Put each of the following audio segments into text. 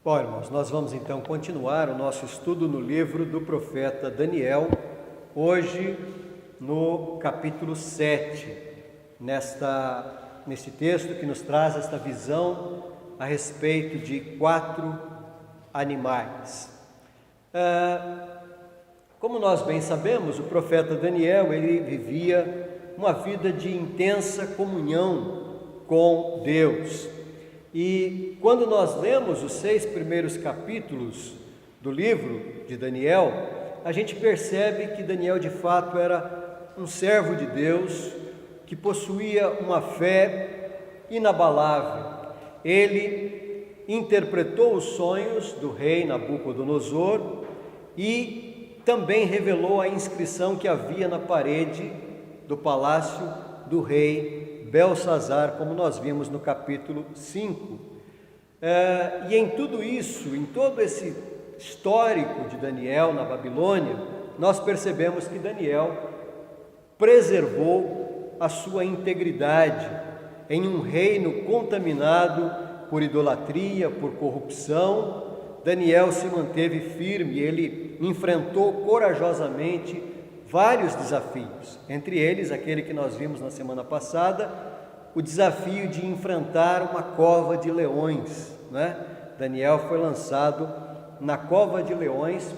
Bom, irmãos, nós vamos então continuar o nosso estudo no livro do profeta Daniel, hoje no capítulo 7, neste texto que nos traz esta visão a respeito de 4 animais. Como nós bem sabemos, o profeta Daniel, ele vivia uma vida de intensa comunhão com Deus. E quando nós lemos os 6 primeiros capítulos do livro de Daniel, a gente percebe que Daniel de fato era um servo de Deus, que possuía uma fé inabalável. Ele interpretou os sonhos do rei Nabucodonosor e também revelou a inscrição que havia na parede do palácio do rei Belsazar, como nós vimos no capítulo 5. E em tudo isso, em todo esse histórico de Daniel na Babilônia, nós percebemos que Daniel preservou a sua integridade em um reino contaminado por idolatria, por corrupção. Daniel se manteve firme, ele enfrentou corajosamente vários desafios, entre eles aquele que nós vimos na semana passada, o desafio de enfrentar uma cova de leões, né? Daniel foi lançado na cova de leões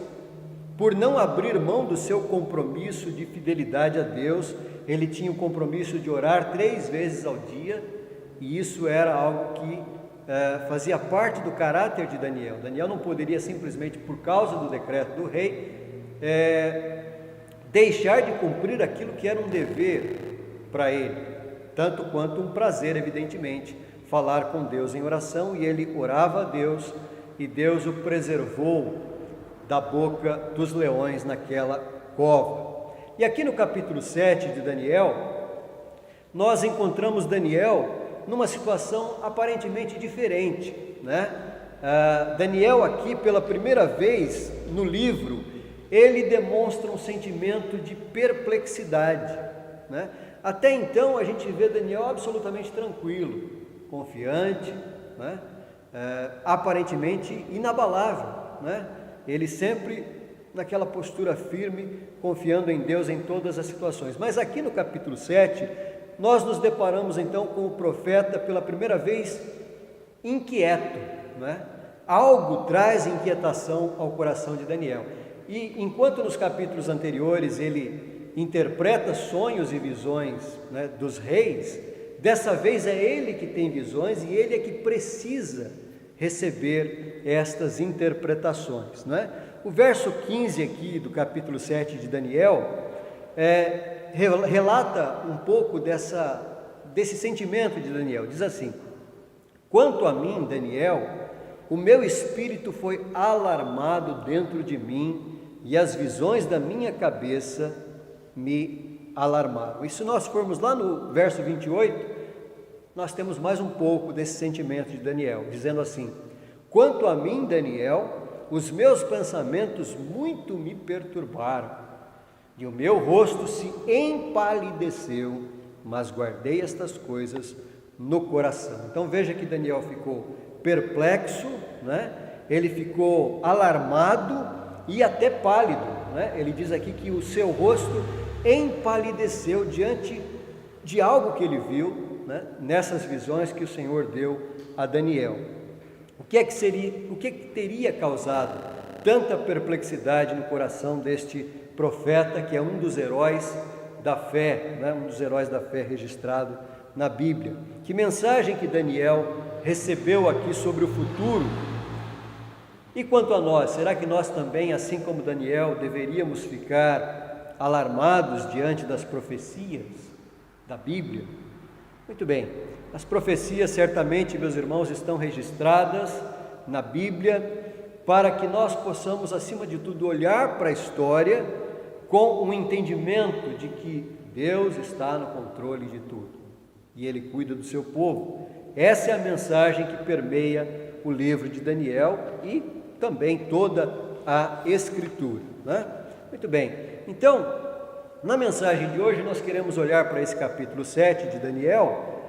por não abrir mão do seu compromisso de fidelidade a Deus. Ele tinha o compromisso de orar 3 vezes ao dia, e isso era algo que fazia parte do caráter de Daniel. Daniel não poderia simplesmente, por causa do decreto do rei, deixar de cumprir aquilo que era um dever para ele, tanto quanto um prazer, evidentemente, falar com Deus em oração, e ele orava a Deus, e Deus o preservou da boca dos leões naquela cova. E aqui no capítulo 7 de Daniel, nós encontramos Daniel numa situação aparentemente diferente, né? Daniel aqui, pela primeira vez no livro, ele demonstra um sentimento de perplexidade, né? Até então a gente vê Daniel absolutamente tranquilo, confiante, né? Aparentemente inabalável, né? Ele sempre naquela postura firme, confiando em Deus em todas as situações. Mas aqui no capítulo 7, nós nos deparamos então com o profeta pela primeira vez inquieto, né? Algo traz inquietação ao coração de Daniel. E enquanto nos capítulos anteriores ele interpreta sonhos e visões, né, dos reis, dessa vez é ele que tem visões e ele é que precisa receber estas interpretações, né? O verso 15 aqui do capítulo 7 de Daniel relata um pouco desse sentimento de Daniel. Diz assim: quanto a mim, Daniel, o meu espírito foi alarmado dentro de mim, e as visões da minha cabeça me alarmaram. E se nós formos lá no verso 28, nós temos mais um pouco desse sentimento de Daniel, dizendo assim: quanto a mim, Daniel, os meus pensamentos muito me perturbaram, e o meu rosto se empalideceu, mas guardei estas coisas no coração. Então veja que Daniel ficou perplexo, né? Ele ficou alarmado e até pálido, né? Ele diz aqui que o seu rosto empalideceu diante de algo que ele viu, né, nessas visões que o Senhor deu a Daniel. O que teria causado tanta perplexidade no coração deste profeta, que é um dos heróis da fé, né, um dos heróis da fé registrado na Bíblia? Que mensagem que Daniel recebeu aqui sobre o futuro? E quanto a nós, será que nós também, assim como Daniel, deveríamos ficar alarmados diante das profecias da Bíblia? Muito bem, as profecias certamente, meus irmãos, estão registradas na Bíblia para que nós possamos, acima de tudo, olhar para a história com um entendimento de que Deus está no controle de tudo e Ele cuida do seu povo. Essa é a mensagem que permeia o livro de Daniel e também toda a Escritura, né? Muito bem, então, na mensagem de hoje nós queremos olhar para esse capítulo 7 de Daniel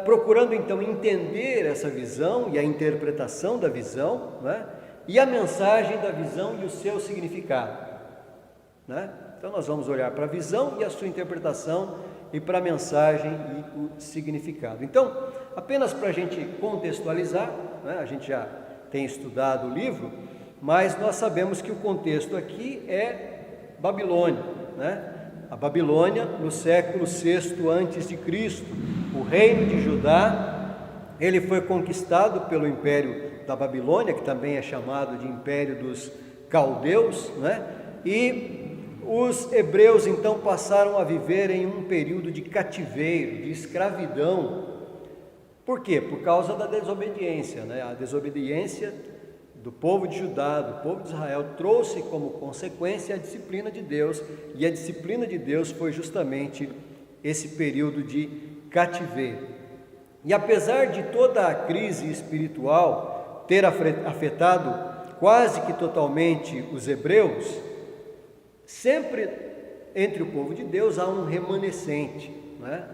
procurando então entender essa visão e a interpretação da visão, né? E a mensagem da visão e o seu significado, né? Então nós vamos olhar para a visão e a sua interpretação e para a mensagem e o significado. Então, apenas para a gente contextualizar, né? A gente já tem estudado o livro, mas nós sabemos que o contexto aqui é Babilônia, né? A Babilônia no século VI a.C., o reino de Judá, ele foi conquistado pelo Império da Babilônia, que também é chamado de Império dos Caldeus, né? E os hebreus então passaram a viver em um período de cativeiro, de escravidão. Por quê? Por causa da desobediência, né? A desobediência do povo de Judá, do povo de Israel, trouxe como consequência a disciplina de Deus, e a disciplina de Deus foi justamente esse período de cativeiro. E apesar de toda a crise espiritual ter afetado quase que totalmente os hebreus, sempre entre o povo de Deus há um remanescente, né?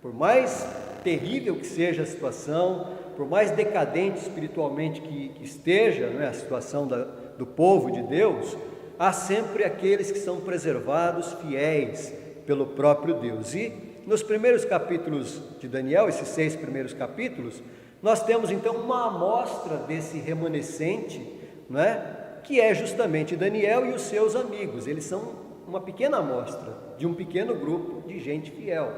Por mais terrível que seja a situação, por mais decadente espiritualmente que esteja, né, a situação do povo de Deus, há sempre aqueles que são preservados fiéis pelo próprio Deus. E nos primeiros capítulos de Daniel, esses 6 primeiros capítulos, nós temos então uma amostra desse remanescente, né, que é justamente Daniel e os seus amigos. Eles são uma pequena amostra de um pequeno grupo de gente fiel: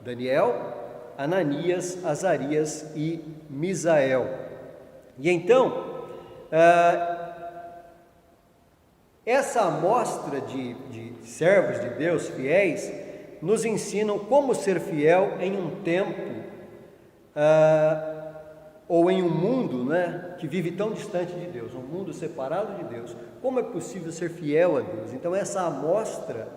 Daniel, Ananias, Azarias e Misael. E então, essa amostra de servos de Deus fiéis nos ensinam como ser fiel em um tempo ou em um mundo, né, que vive tão distante de Deus, um mundo separado de Deus. Como é possível ser fiel a Deus? Então essa amostra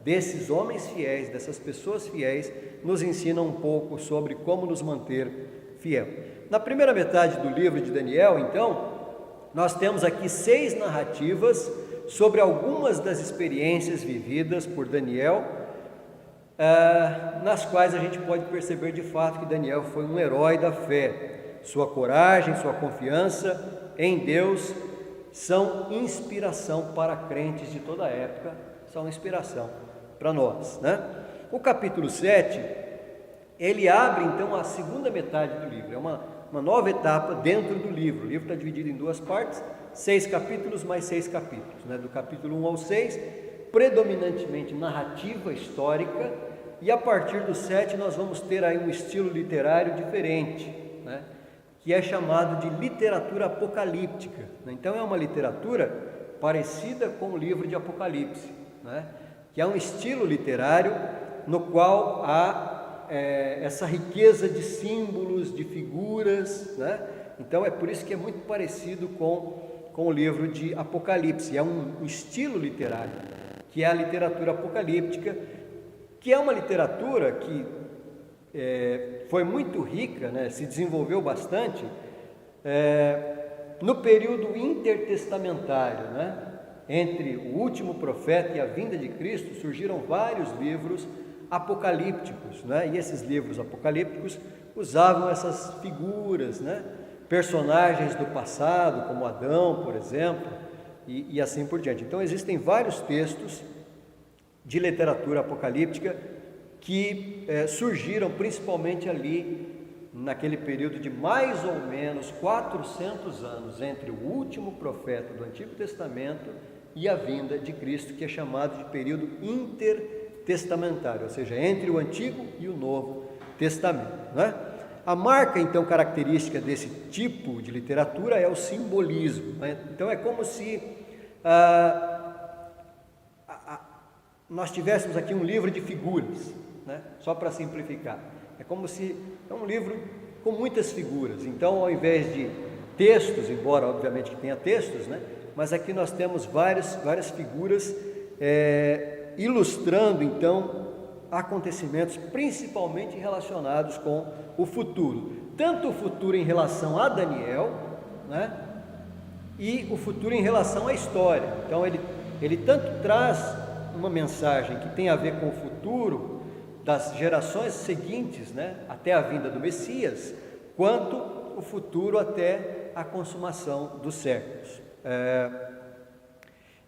desses homens fiéis, dessas pessoas fiéis, nos ensina um pouco sobre como nos manter fiel. Na primeira metade do livro de Daniel, então, nós temos aqui 6 narrativas sobre algumas das experiências vividas por Daniel, nas quais a gente pode perceber de fato que Daniel foi um herói da fé. Sua coragem, sua confiança em Deus são inspiração para crentes de toda a época, são inspiração para nós, né? O capítulo 7, ele abre então a segunda metade do livro, é uma nova etapa dentro do livro. O livro está dividido em 2 partes, 6 capítulos mais 6 capítulos, né? Do capítulo 1 ao 6, predominantemente narrativa histórica, e a partir do 7 nós vamos ter aí um estilo literário diferente, né? Que é chamado de literatura apocalíptica, né? Então é uma literatura parecida com o livro de Apocalipse, né? Que é um estilo literário no qual há essa riqueza de símbolos, de figuras, né? Então é por isso que é muito parecido com o livro de Apocalipse. É um estilo literário, que é a literatura apocalíptica, que é uma literatura que foi muito rica, né? Se desenvolveu bastante no período intertestamentário, né? Entre o último profeta e a vinda de Cristo, surgiram vários livros apocalípticos, né? E esses livros apocalípticos usavam essas figuras, né? Personagens do passado, como Adão, por exemplo, e assim por diante. Então existem vários textos de literatura apocalíptica que surgiram principalmente ali naquele período de mais ou menos 400 anos entre o último profeta do Antigo Testamento e a vinda de Cristo, que é chamado de período intertestamentário, ou seja, entre o Antigo e o Novo Testamento, né? A marca, então, característica desse tipo de literatura é o simbolismo, né? Então é como se nós tivéssemos aqui um livro de figuras, né? Só para simplificar, é como se é um livro com muitas figuras. Então, ao invés de textos, embora obviamente que tenha textos, né? Mas aqui nós temos várias figuras ilustrando então acontecimentos principalmente relacionados com o futuro, tanto o futuro em relação a Daniel, né? E o futuro em relação à história. Então ele tanto traz uma mensagem que tem a ver com o futuro das gerações seguintes, né, até a vinda do Messias, quanto o futuro até a consumação dos séculos.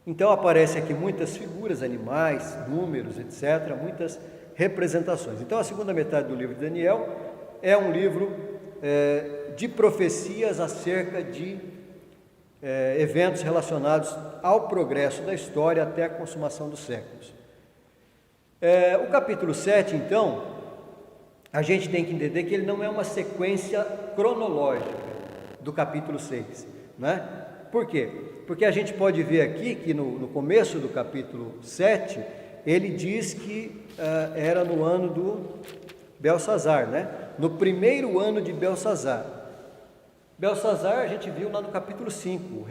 Então aparecem aqui muitas figuras, animais, números, etc., muitas representações. Então a segunda metade do livro de Daniel é um livro de profecias acerca de eventos relacionados ao progresso da história até a consumação dos séculos. O capítulo 7, então, a gente tem que entender que ele não é uma sequência cronológica do capítulo 6, né? Por quê? Porque a gente pode ver aqui que no começo do capítulo 7, ele diz que era no ano do Belsazar, né? No primeiro ano de Belsazar. Belsazar a gente viu lá no capítulo 5,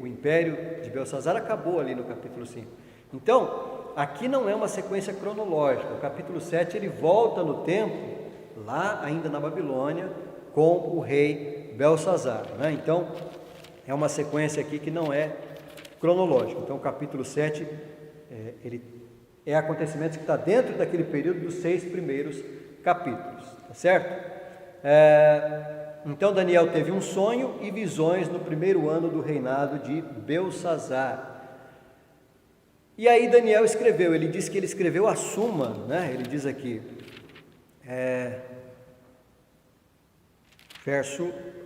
o império de Belsazar acabou ali no capítulo 5. Então, aqui não é uma sequência cronológica, o capítulo 7 ele volta no tempo, lá ainda na Babilônia, com o rei Belsazar, né? Então, é uma sequência aqui que não é cronológica. Então, o capítulo 7, ele é acontecimento que está dentro daquele período dos 6 primeiros capítulos, tá certo? Então, Daniel teve um sonho e visões no primeiro ano do reinado de Belsazar. E aí Daniel escreveu, ele diz que ele escreveu a Suma, né? Ele diz aqui,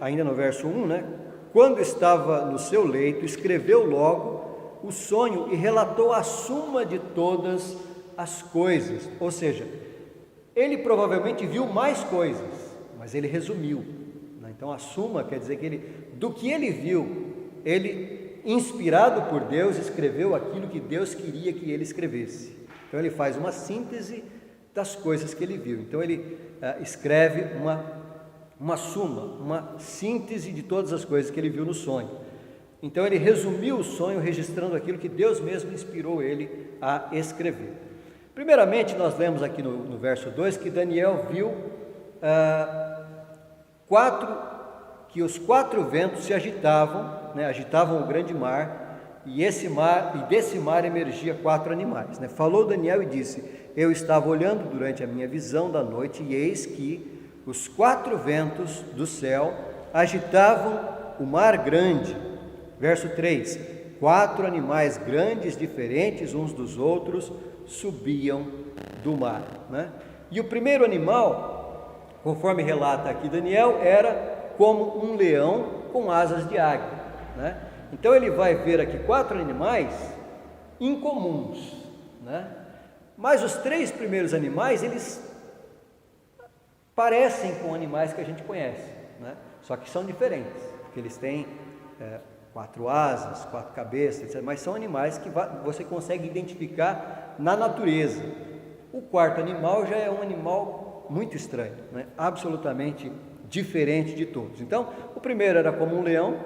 ainda no verso 1, né? Quando estava no seu leito, escreveu logo o sonho e relatou a suma de todas as coisas. Ou seja, ele provavelmente viu mais coisas, mas ele resumiu, né? Então a suma quer dizer que do que ele viu, ele, inspirado por Deus, escreveu aquilo que Deus queria que ele escrevesse. Então ele faz uma síntese das coisas que ele viu. Então ele escreve uma suma, uma síntese de todas as coisas que ele viu no sonho. Então ele resumiu o sonho registrando aquilo que Deus mesmo inspirou ele a escrever. Primeiramente, nós lemos aqui no verso 2 que Daniel viu que os 4 ventos se agitavam, né, agitavam o grande mar, e desse mar emergia 4 animais, né? Falou Daniel e disse: eu estava olhando durante a minha visão da noite, e eis que os 4 ventos do céu agitavam o mar grande. Verso 3: 4 animais grandes, diferentes uns dos outros, subiam do mar, né? E o primeiro animal, conforme relata aqui Daniel, era como um leão com asas de águia, né? Então ele vai ver aqui 4 animais incomuns, né? Mas os 3 primeiros animais, eles parecem com animais que a gente conhece, né? Só que são diferentes, porque eles têm 4 asas, 4 cabeças, etc. Mas são animais que você consegue identificar na natureza. O 4º animal já é um animal muito estranho, né? Absolutamente diferente de todos. Então, o primeiro era como um leão,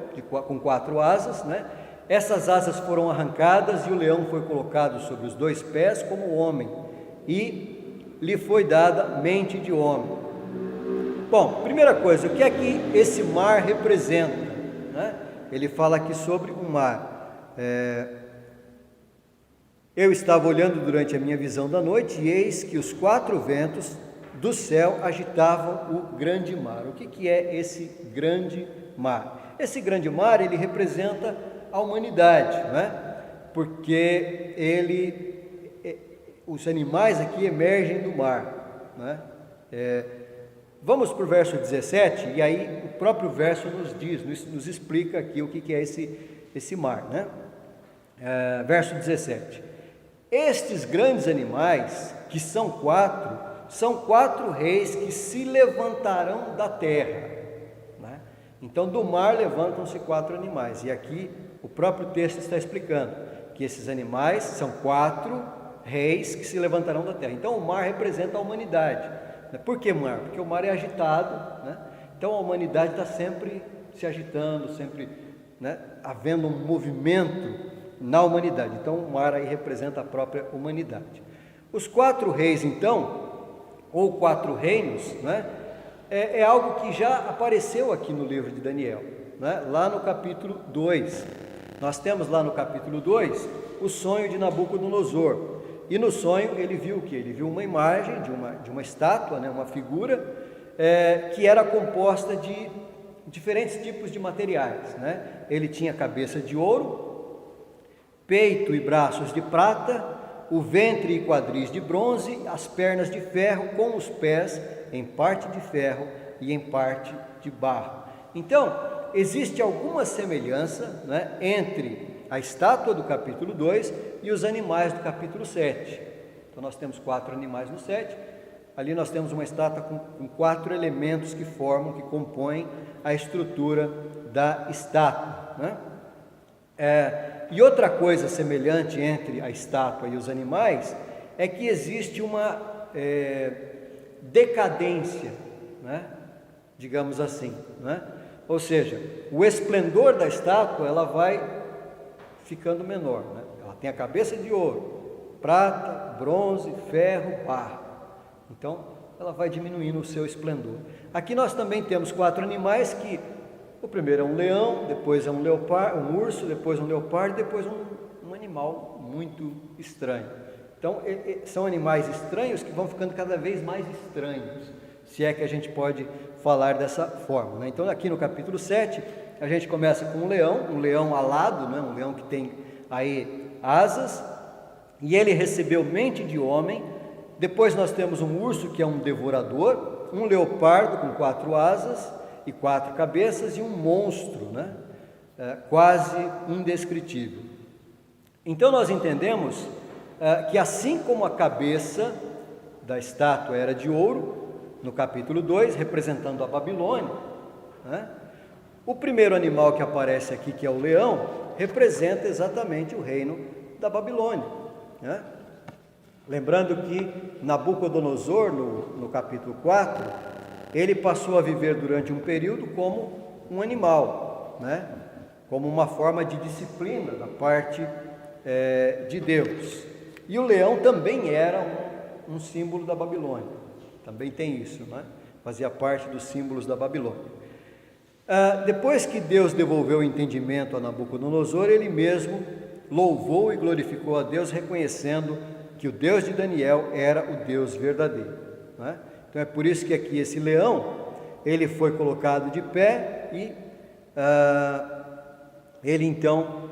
com 4 asas, né? Essas asas foram arrancadas e o leão foi colocado sobre os 2 pés como homem, e lhe foi dada mente de homem. Bom, primeira coisa, o que é que esse mar representa, né? Ele fala aqui sobre o mar. Eu estava olhando durante a minha visão da noite, e eis que os 4 ventos do céu agitavam o grande mar. O que é esse grande mar? Esse grande mar, ele representa a humanidade, né? Porque os animais aqui emergem do mar, né? Vamos para o verso 17, e aí o próprio verso nos explica aqui o que é esse mar, né? Verso 17: estes grandes animais, que são 4, são 4 reis que se levantarão da terra, né? Então do mar levantam-se 4 animais, e aqui o próprio texto está explicando que esses animais são 4 reis que se levantarão da terra. Então o mar representa a humanidade. Por que mar? Porque o mar é agitado, né? Então a humanidade está sempre se agitando, sempre, né, havendo um movimento na humanidade. Então o mar aí representa a própria humanidade. Os 4 reis, então, ou 4 reinos, né, é algo que já apareceu aqui no livro de Daniel, né? Lá no capítulo 2. Nós temos lá no capítulo 2 o sonho de Nabucodonosor. E no sonho ele viu o quê? Ele viu uma imagem de uma estátua, né, uma figura, que era composta de diferentes tipos de materiais, né? Ele tinha cabeça de ouro, peito e braços de prata, o ventre e quadris de bronze, as pernas de ferro, com os pés em parte de ferro e em parte de barro. Então, existe alguma semelhança, né, entre a estátua do capítulo 2 e os animais do capítulo 7. Então nós temos 4 animais no 7, ali nós temos uma estátua com 4 elementos que compõem a estrutura da estátua, né? E outra coisa semelhante entre a estátua e os animais é que existe uma decadência, né? Digamos assim, né? Ou seja, o esplendor da estátua ela vai ficando menor, né? Ela tem a cabeça de ouro, prata, bronze, ferro, barro. Então ela vai diminuindo o seu esplendor. Aqui nós também temos 4 animais que o primeiro é um leão, depois é um leopardo, um urso, depois um leopardo, depois um animal muito estranho. Então são animais estranhos que vão ficando cada vez mais estranhos, se é que a gente pode falar dessa forma, né? Então aqui no capítulo 7 a gente começa com um leão alado, né? Um leão que tem aí asas, e ele recebeu mente de homem. Depois nós temos um urso que é um devorador, um leopardo com 4 asas e 4 cabeças, e um monstro, né? Quase indescritível. Então nós entendemos que assim como a cabeça da estátua era de ouro, no capítulo 2, representando a Babilônia, né? O primeiro animal que aparece aqui, que é o leão, representa exatamente o reino da Babilônia, né? Lembrando que Nabucodonosor, no capítulo 4, ele passou a viver durante um período como um animal, né? Como uma forma de disciplina da parte de Deus. E o leão também era um símbolo da Babilônia, também tem isso, né? Fazia parte dos símbolos da Babilônia. Depois que Deus devolveu o entendimento a Nabucodonosor, ele mesmo louvou e glorificou a Deus, reconhecendo que o Deus de Daniel era o Deus verdadeiro, né? Então é por isso que aqui esse leão, ele foi colocado de pé e ele então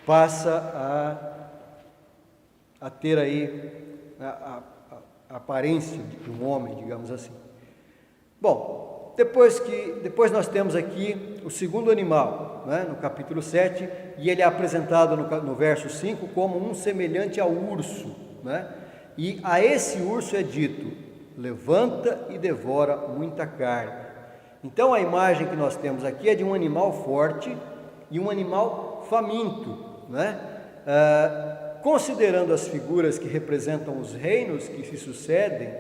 passa a ter aí a aparência de um homem, digamos assim. Bom, depois nós temos aqui o segundo animal, né, no capítulo 7, e ele é apresentado no verso 5 como um semelhante ao urso, né? E a esse urso é dito: levanta e devora muita carne. Então a imagem que nós temos aqui é de um animal forte e um animal faminto, né? Considerando as figuras que representam os reinos que se sucedem,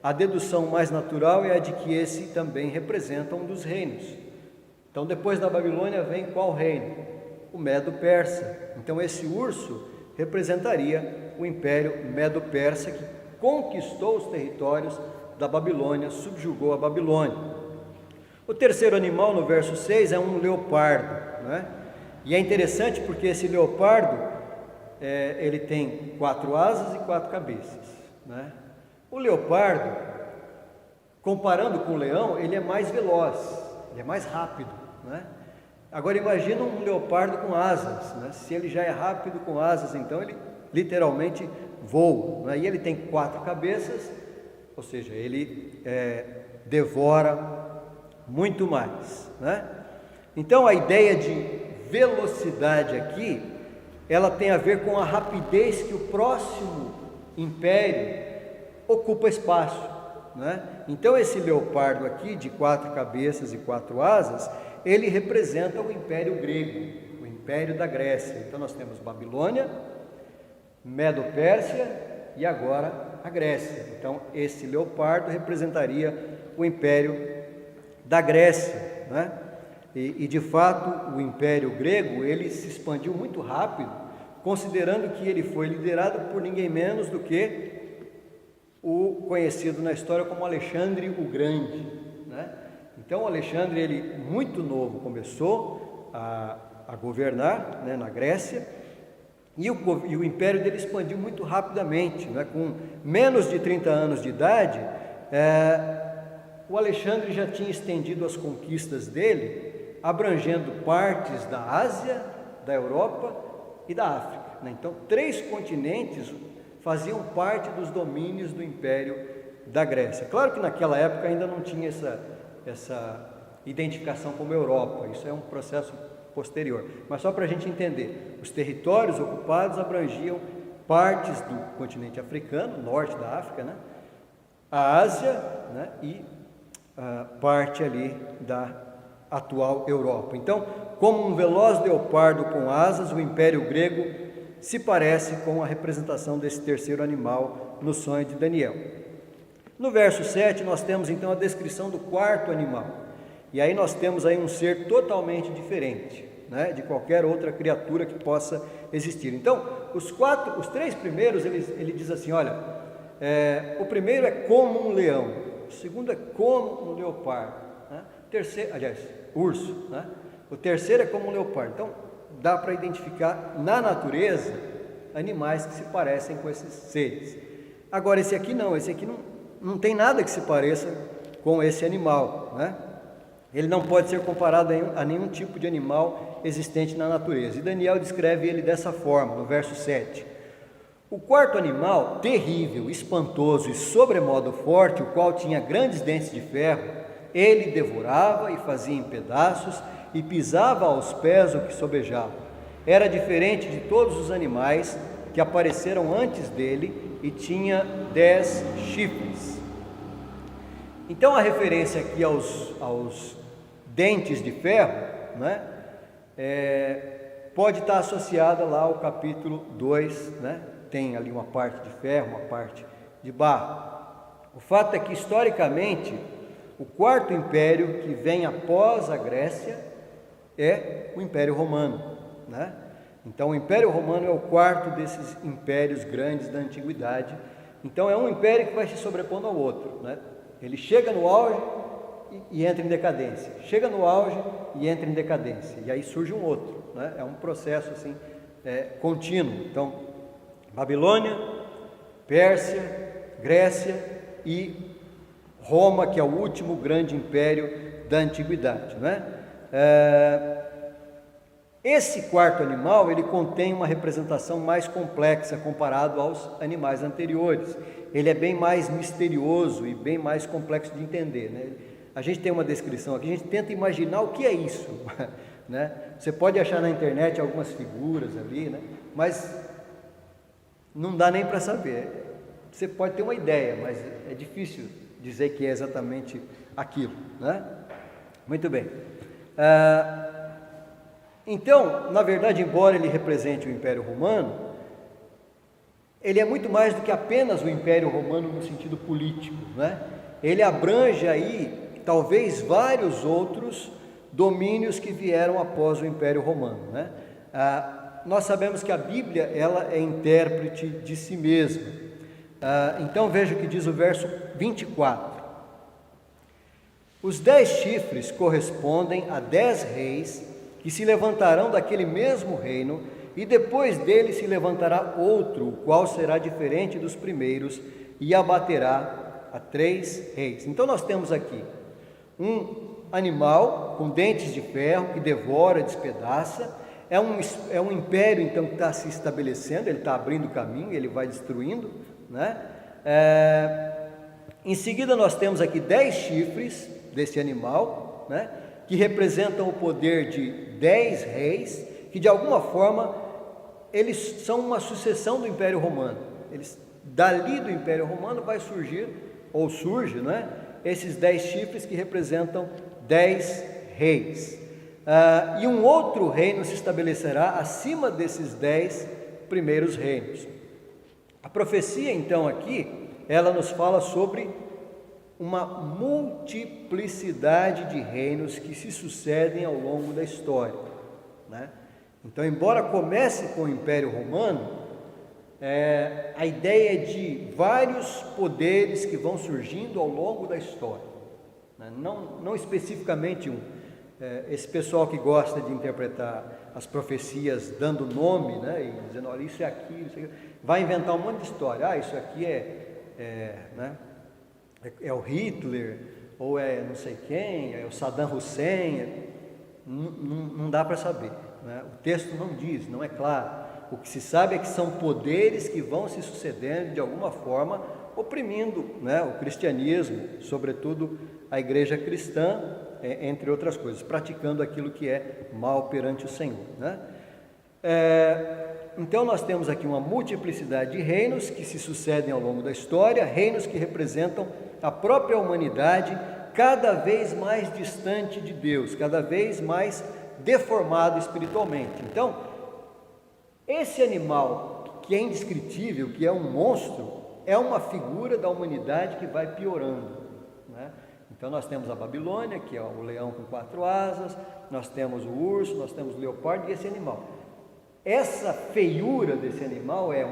a dedução mais natural é a de que esse também representa um dos reinos. Então, depois da Babilônia vem qual reino? O Medo-Persa. Então, esse urso representaria o Império Medo-Persa, que conquistou os territórios da Babilônia, subjugou a Babilônia. O terceiro animal, no verso 6, é um leopardo, né? E é interessante porque esse leopardo, ele tem 4 asas e 4 cabeças, né? O leopardo, comparando com o leão, ele é mais veloz, ele é mais rápido, né? Agora imagina um leopardo com asas, né? Se ele já é rápido com asas, então ele literalmente voa, né? E ele tem 4 cabeças, ou seja, ele devora muito mais, né? Então a ideia de velocidade aqui, ela tem a ver com a rapidez que o próximo império ocupa espaço, né? Então esse leopardo aqui, de 4 cabeças e 4 asas, ele representa o Império Grego, o Império da Grécia. Então nós temos Babilônia, Medo-Pérsia e agora a Grécia. Então esse leopardo representaria o Império da Grécia, né? E de fato o Império Grego, ele se expandiu muito rápido, considerando que ele foi liderado por ninguém menos do que o conhecido na história como Alexandre o Grande, né? Então Alexandre, ele muito novo começou a governar, né, na Grécia, E o império dele expandiu muito rapidamente, né? Com menos de 30 anos de idade, o Alexandre já tinha estendido as conquistas dele, abrangendo partes da Ásia, da Europa e da África, né? Então, 3 continentes faziam parte dos domínios do Império da Grécia. Claro que naquela época ainda não tinha essa identificação como Europa, isso é um processo posterior, mas só para a gente entender, os territórios ocupados abrangiam partes do continente africano, norte da África, né? A Ásia, né? E parte ali da atual Europa. Então, como um veloz leopardo com asas, o Império Grego se parece com a representação desse terceiro animal no sonho de Daniel. No verso 7, nós temos então a descrição do quarto animal. E aí nós temos aí um ser totalmente diferente, né, de qualquer outra criatura que possa existir. Então, os 3 primeiros, ele diz assim, olha, o primeiro é como um leão, o segundo é como um leopardo, né? Urso, né? O terceiro é como um leopardo. Então, dá para identificar na natureza animais que se parecem com esses seres. Agora, esse aqui não tem nada que se pareça com esse animal, né? Ele não pode ser comparado a nenhum tipo de animal existente na natureza. E Daniel descreve ele dessa forma, no verso 7. O quarto animal, terrível, espantoso e sobremodo forte, o qual tinha grandes dentes de ferro, ele devorava e fazia em pedaços e pisava aos pés o que sobejava. Era diferente de todos os animais que apareceram antes dele e tinha 10 chifres. Então a referência aqui aos dentes de ferro, né, pode estar associada lá ao capítulo 2, né? Tem ali uma parte de ferro, uma parte de barro. O fato é que, historicamente, o quarto império que vem após a Grécia é o Império Romano, né? Então, o Império Romano é o quarto desses impérios grandes da antiguidade. Então, é um império que vai se sobrepondo ao outro, né? Ele chega no auge e entra em decadência, chega no auge e entra em decadência, e aí surge um outro, né? É um processo assim, contínuo. Então, Babilônia, Pérsia, Grécia e Roma, que é o último grande império da antiguidade, né? Esse quarto animal, ele contém uma representação mais complexa comparado aos animais anteriores. Ele é bem mais misterioso e bem mais complexo de entender, né? A gente tem uma descrição aqui, a gente tenta imaginar o que é isso, né? Você pode achar na internet algumas figuras ali, né? Mas não dá nem para saber. Você pode ter uma ideia, mas é difícil dizer que é exatamente aquilo, né? Muito bem. Então, na verdade, embora ele represente o Império Romano, ele é muito mais do que apenas o Império Romano no sentido político, né? Ele abrange aí, talvez, vários outros domínios que vieram após o Império Romano, né? Nós sabemos que a Bíblia, ela é intérprete de si mesma. Então veja o que diz o verso 24. Os 10 chifres correspondem a 10 reis que se levantarão daquele mesmo reino, e depois dele se levantará outro, o qual será diferente dos primeiros, e abaterá a 3 reis. Então nós temos aqui um animal com dentes de ferro que devora, despedaça. É um império então que está se estabelecendo, ele está abrindo caminho, ele vai destruindo, né? Em seguida nós temos aqui 10 chifres desse animal, né, que representam o poder de 10 reis, que de alguma forma eles são uma sucessão do Império Romano. Dali do Império Romano vai surgir, ou surge, né, esses 10 chifres que representam 10 reis. E um outro reino se estabelecerá acima desses 10 primeiros reinos. A profecia, então, aqui, ela nos fala sobre uma multiplicidade de reinos que se sucedem ao longo da história, né? Então, embora comece com o Império Romano, a ideia é de vários poderes que vão surgindo ao longo da história, né? Não especificamente um. esse pessoal que gosta de interpretar as profecias dando nome, né, e dizendo, olha, isso é aquilo, vai inventar um monte de história. Isso aqui né, é o Hitler, ou é não sei quem, é o Saddam Hussein. Não dá para saber, né? O texto não diz, não é claro. O que se sabe é que são poderes que vão se sucedendo de alguma forma, oprimindo, né, o cristianismo, sobretudo a igreja cristã, entre outras coisas, praticando aquilo que é mal perante o Senhor, né? Então nós temos aqui uma multiplicidade de reinos que se sucedem ao longo da história, reinos que representam a própria humanidade cada vez mais distante de Deus, cada vez mais deformado espiritualmente. Então, esse animal que é indescritível, que é um monstro, é uma figura da humanidade que vai piorando, né? Então nós temos a Babilônia, que é o leão com 4 asas, nós temos o urso, nós temos o leopardo e esse animal. Essa feiura desse animal é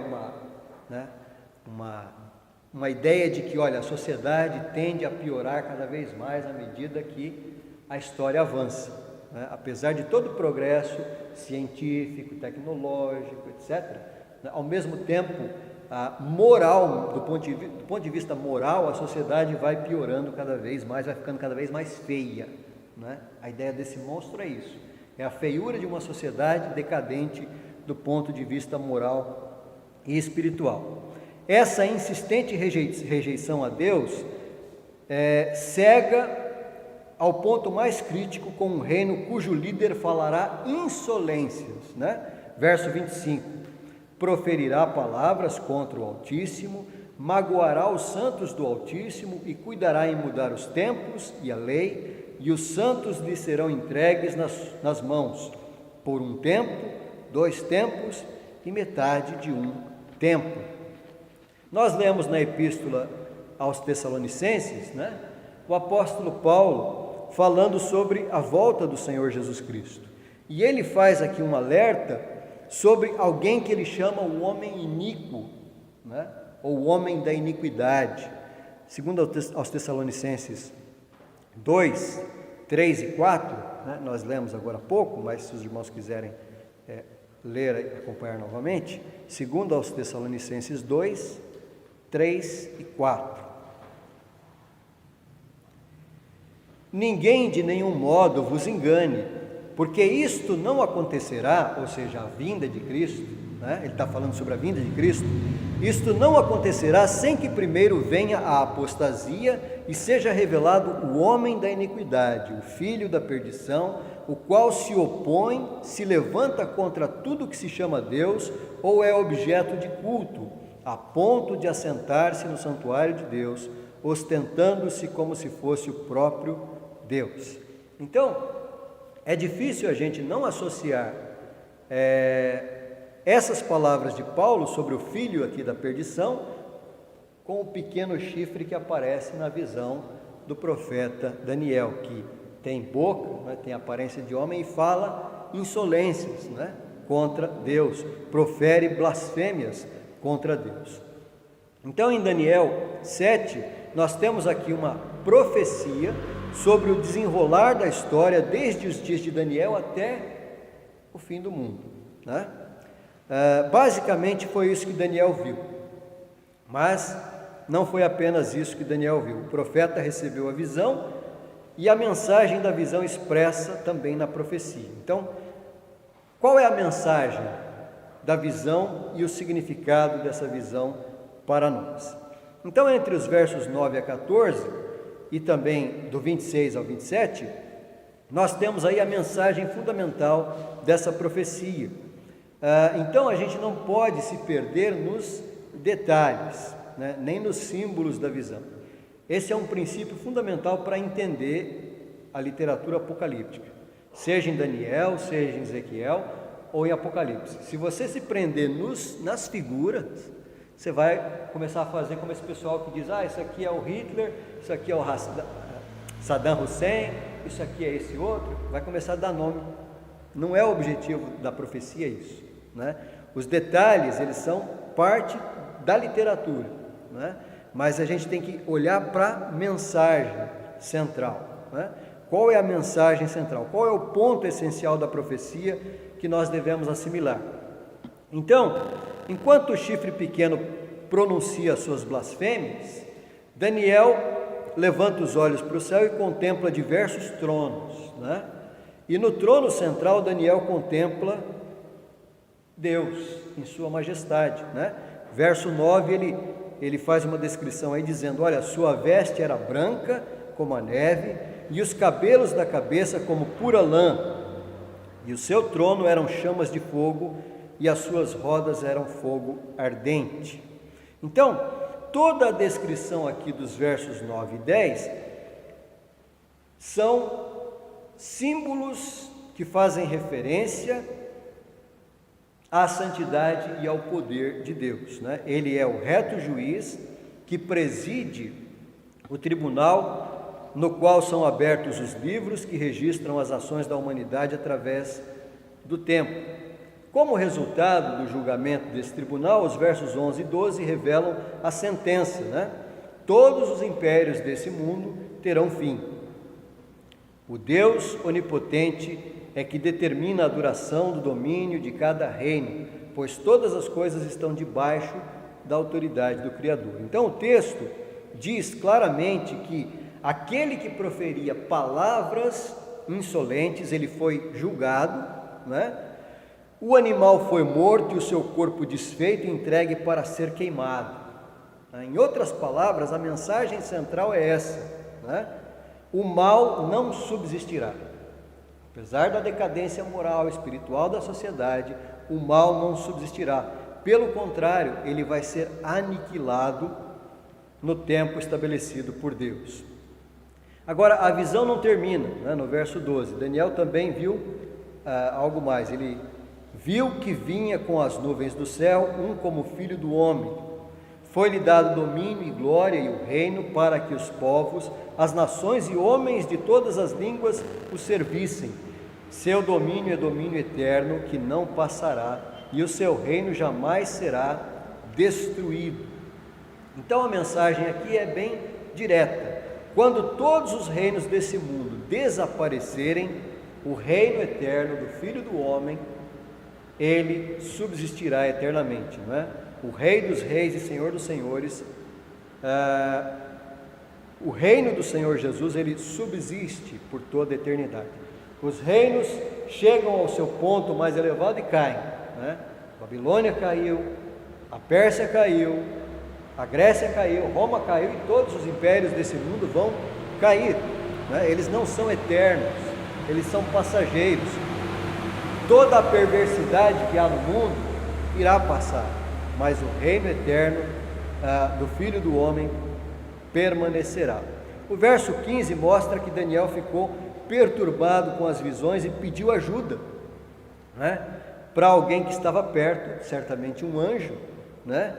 uma ideia de que, olha, a sociedade tende a piorar cada vez mais à medida que a história avança, né? Apesar de todo o progresso científico, tecnológico, etc., né? Ao mesmo tempo, a moral, do ponto de vista moral, a sociedade vai piorando cada vez mais, vai ficando cada vez mais feia, né? A ideia desse monstro é isso, é a feiura de uma sociedade decadente do ponto de vista moral e espiritual. Essa insistente rejeição a Deus cega ao ponto mais crítico com um reino cujo líder falará insolências, né? Verso 25, proferirá palavras contra o Altíssimo, magoará os santos do Altíssimo e cuidará em mudar os tempos e a lei, e os santos lhe serão entregues nas mãos, por 1 tempo, 2 tempos e metade de 1 tempo. Nós lemos na epístola aos Tessalonicenses, né, o apóstolo Paulo falando sobre a volta do Senhor Jesus Cristo. E ele faz aqui um alerta sobre alguém que ele chama o homem iníquo, né, ou o homem da iniquidade. Segundo aos Tessalonicenses 2, 3 e 4, né, nós lemos agora há pouco, mas se os irmãos quiserem ler e acompanhar novamente, segundo aos Tessalonicenses 2, 3 e 4. Ninguém de nenhum modo vos engane, porque isto não acontecerá, ou seja, a vinda de Cristo, né? Ele está falando sobre a vinda de Cristo, isto não acontecerá sem que primeiro venha a apostasia e seja revelado o homem da iniquidade, o filho da perdição, o qual se opõe, se levanta contra tudo que se chama Deus ou é objeto de culto, a ponto de assentar-se no santuário de Deus, ostentando-se como se fosse o próprio Deus. Então, é difícil a gente não associar essas palavras de Paulo sobre o filho aqui da perdição com o pequeno chifre que aparece na visão do profeta Daniel, que tem boca, né, tem aparência de homem e fala insolências, né, contra Deus, profere blasfêmias contra Deus. Então, em Daniel 7, nós temos aqui uma profecia sobre o desenrolar da história desde os dias de Daniel até o fim do mundo, né? Basicamente foi isso que Daniel viu, mas não foi apenas isso que Daniel viu. O profeta recebeu a visão e a mensagem da visão expressa também na profecia. Então, qual é a mensagem da visão e o significado dessa visão para nós? Então, entre os versos 9 a 14 e também do 26 ao 27, nós temos aí a mensagem fundamental dessa profecia. Então, a gente não pode se perder nos detalhes, né, nem nos símbolos da visão. Esse é um princípio fundamental para entender a literatura apocalíptica, seja em Daniel, seja em Ezequiel ou em Apocalipse. Se você se prender nas figuras, você vai começar a fazer como esse pessoal que diz, isso aqui é o Hitler, isso aqui é o Saddam Hussein, isso aqui é esse outro, vai começar a dar nome. Não é o objetivo da profecia isso, né? Os detalhes, eles são parte da literatura, né? Mas a gente tem que olhar para a mensagem central, né? Qual é a mensagem central? Qual é o ponto essencial da profecia que nós devemos assimilar? Então, enquanto o chifre pequeno pronuncia suas blasfêmias, Daniel levanta os olhos para o céu e contempla diversos tronos, né? E no trono central, Daniel contempla Deus em sua majestade, né? Verso 9, ele faz uma descrição aí dizendo: olha, sua veste era branca como a neve, e os cabelos da cabeça como pura lã, e o seu trono eram chamas de fogo, e as suas rodas eram fogo ardente. Então, toda a descrição aqui dos versos 9 e 10 são símbolos que fazem referência à santidade e ao poder de Deus, né? Ele é o reto juiz que preside o tribunal no qual são abertos os livros que registram as ações da humanidade através do tempo. Como resultado do julgamento desse tribunal, os versos 11 e 12 revelam a sentença, né? Todos os impérios desse mundo terão fim. O Deus onipotente é que determina a duração do domínio de cada reino, pois todas as coisas estão debaixo da autoridade do Criador. Então o texto diz claramente que aquele que proferia palavras insolentes, ele foi julgado, né? O animal foi morto e o seu corpo desfeito e entregue para ser queimado. Em outras palavras, a mensagem central é essa, né? O mal não subsistirá. Apesar da decadência moral e espiritual da sociedade, o mal não subsistirá. Pelo contrário, ele vai ser aniquilado no tempo estabelecido por Deus. Agora, a visão não termina, né? No verso 12, Daniel também viu algo mais. Ele viu que vinha com as nuvens do céu um como filho do homem. Foi-lhe dado domínio e glória e o reino para que os povos, as nações e homens de todas as línguas o servissem. Seu domínio é domínio eterno que não passará e o seu reino jamais será destruído. Então a mensagem aqui é bem direta. Quando todos os reinos desse mundo desaparecerem, o reino eterno do Filho do Homem, ele subsistirá eternamente, não é? O Rei dos Reis e Senhor dos Senhores, o reino do Senhor Jesus, ele subsiste por toda a eternidade. Os reinos chegam ao seu ponto mais elevado e caem, né? A Babilônia caiu, a Pérsia caiu, a Grécia caiu, Roma caiu e todos os impérios desse mundo vão cair, né? Eles não são eternos, eles são passageiros. Toda a perversidade que há no mundo irá passar, mas o reino eterno do Filho do Homem permanecerá. O verso 15 mostra que Daniel ficou perturbado com as visões e pediu ajuda, né? Para alguém que estava perto, certamente um anjo, né?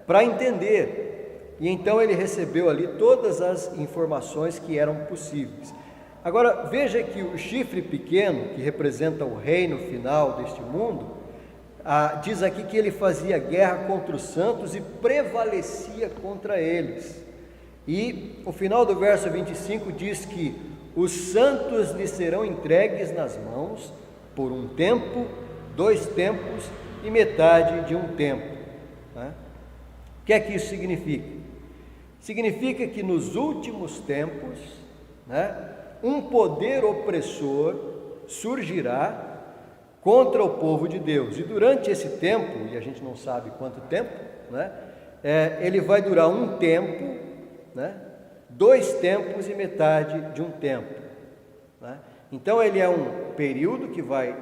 Para entender. E então ele recebeu ali todas as informações que eram possíveis. Agora, veja que o chifre pequeno, que representa o reino final deste mundo, diz aqui que ele fazia guerra contra os santos e prevalecia contra eles. E o final do verso 25 diz que os santos lhe serão entregues nas mãos por um tempo, 2 tempos e metade de um tempo, né? O que é que isso significa? Significa que nos últimos tempos, né, um poder opressor surgirá contra o povo de Deus, e durante esse tempo, e a gente não sabe quanto tempo, né, ele vai durar um tempo, né, 2 tempos e metade de um tempo, né? Então ele é um período que vai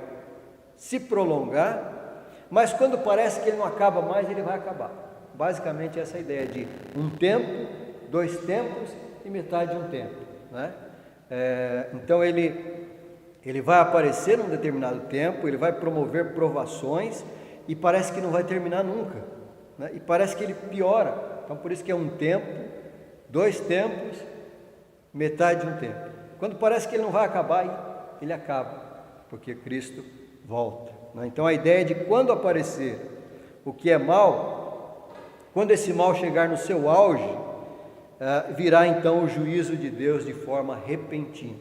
se prolongar, mas quando parece que ele não acaba mais, ele vai acabar. Basicamente essa ideia de um tempo, 2 tempos e metade de um tempo, né? Então ele vai aparecer num determinado tempo, ele vai promover provações e parece que não vai terminar nunca, né? E parece que ele piora. Então por isso que é um tempo, 2 tempos, metade de um tempo. Quando parece que ele não vai acabar, ele acaba, porque Cristo volta, né? Então a ideia de quando aparecer o que é mal, quando esse mal chegar no seu auge, virá então o juízo de Deus de forma repentina.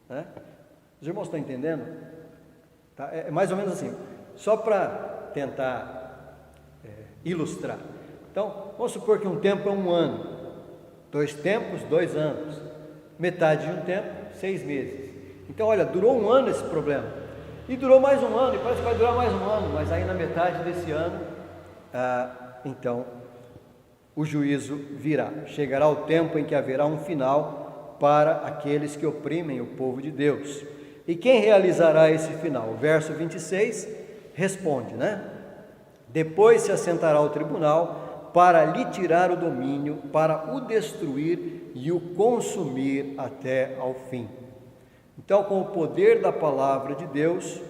né? Os irmãos estão entendendo? Tá? É mais ou menos assim, só para tentar ilustrar. Então, vamos supor que um tempo é 1 ano, 2 tempos, 2 anos, metade de um tempo, 6 meses. Então, olha, durou 1 ano esse problema, e durou mais 1 ano, e parece que vai durar mais 1 ano, mas aí na metade desse ano, então, o juízo virá. Chegará o tempo em que haverá um final para aqueles que oprimem o povo de Deus. E quem realizará esse final? O verso 26 responde, né? Depois se assentará o tribunal para lhe tirar o domínio, para o destruir e o consumir até ao fim. Então, com o poder da palavra de Deus,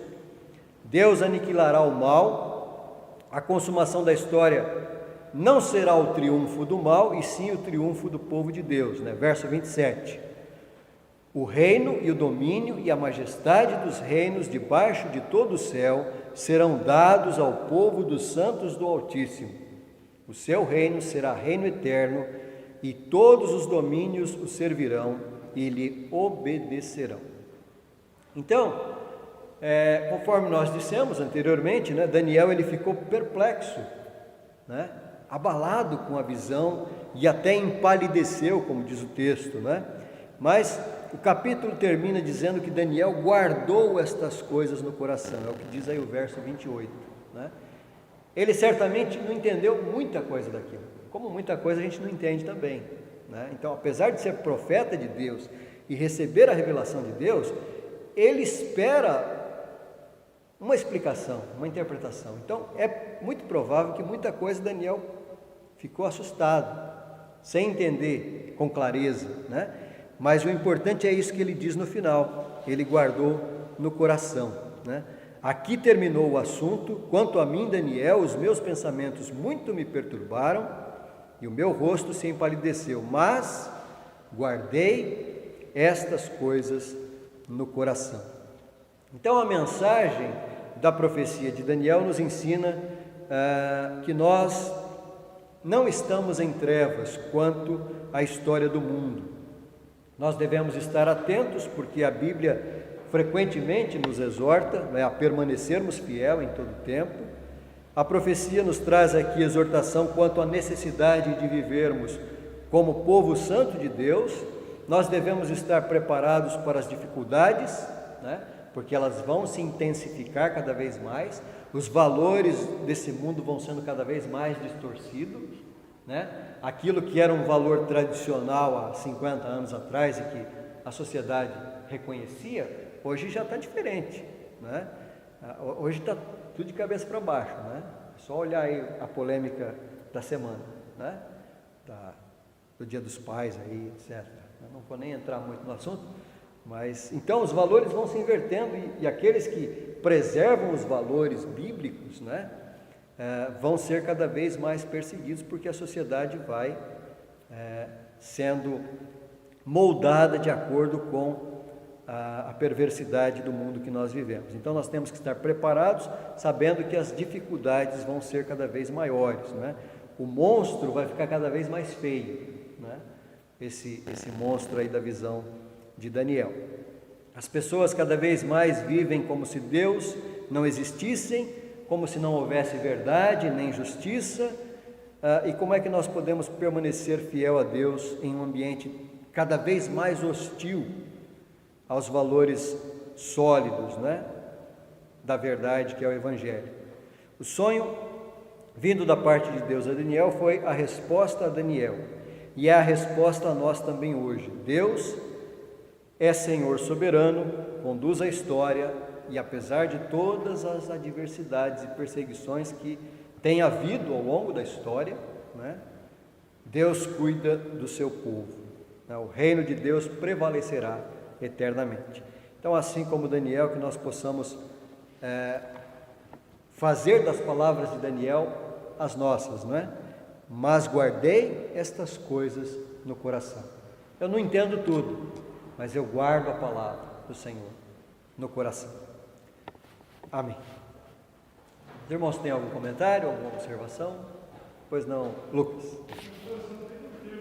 Deus aniquilará o mal. A consumação da história não será o triunfo do mal, e sim o triunfo do povo de Deus, né? Verso 27. O reino e o domínio e a majestade dos reinos debaixo de todo o céu serão dados ao povo dos santos do Altíssimo. O seu reino será reino eterno, e todos os domínios o servirão e lhe obedecerão. Então, conforme nós dissemos anteriormente, né, Daniel ele ficou perplexo, né, abalado com a visão e até empalideceu, como diz o texto, né? Mas o capítulo termina dizendo que Daniel guardou estas coisas no coração, é o que diz aí o verso 28, né? Ele certamente não entendeu muita coisa daquilo, como muita coisa a gente não entende também, né? Então, apesar de ser profeta de Deus e receber a revelação de Deus, ele espera uma explicação, uma interpretação. Então, é muito provável que muita coisa Daniel ficou assustado, sem entender com clareza, né? Mas o importante é isso que ele diz no final, ele guardou no coração, né? Aqui terminou o assunto. Quanto a mim, Daniel, os meus pensamentos muito me perturbaram e o meu rosto se empalideceu, mas guardei estas coisas no coração. Então, a mensagem da profecia de Daniel nos ensina que nós não estamos em trevas quanto à história do mundo. Nós devemos estar atentos, porque a Bíblia frequentemente nos exorta, né, a permanecermos fiel em todo tempo. A profecia nos traz aqui exortação quanto à necessidade de vivermos como povo santo de Deus. Nós devemos estar preparados para as dificuldades, né, porque elas vão se intensificar cada vez mais. Os valores desse mundo vão sendo cada vez mais distorcidos, né? Aquilo que era um valor tradicional há 50 anos atrás e que a sociedade reconhecia, hoje já está diferente, né? Hoje está tudo de cabeça para baixo, né? É só olhar aí a polêmica da semana, né? Do Dia dos Pais aí, etc. Eu não vou nem entrar muito no assunto, mas então os valores vão se invertendo e aqueles que preservam os valores bíblicos, né, vão ser cada vez mais perseguidos, porque a sociedade vai sendo moldada de acordo com a perversidade do mundo que nós vivemos. Então nós temos que estar preparados, sabendo que as dificuldades vão ser cada vez maiores, né? O monstro vai ficar cada vez mais feio, né? Esse monstro aí da visão de Daniel. As pessoas cada vez mais vivem como se Deus não existissem, como se não houvesse verdade nem justiça. E como é que nós podemos permanecer fiel a Deus em um ambiente cada vez mais hostil aos valores sólidos, né, da verdade, que é o Evangelho? O sonho vindo da parte de Deus a Daniel foi a resposta a Daniel, e é a resposta a nós também hoje. Deus é Senhor soberano, conduz a história, e apesar de todas as adversidades e perseguições que tem havido ao longo da história, né, Deus cuida do seu povo, né? O reino de Deus prevalecerá eternamente. Então, assim como Daniel, que nós possamos fazer das palavras de Daniel as nossas, não é? Mas guardei estas coisas no coração. Eu não entendo tudo, mas eu guardo a palavra do Senhor no coração. Amém. Os irmãos têm algum comentário, alguma observação? Pois não, Lucas?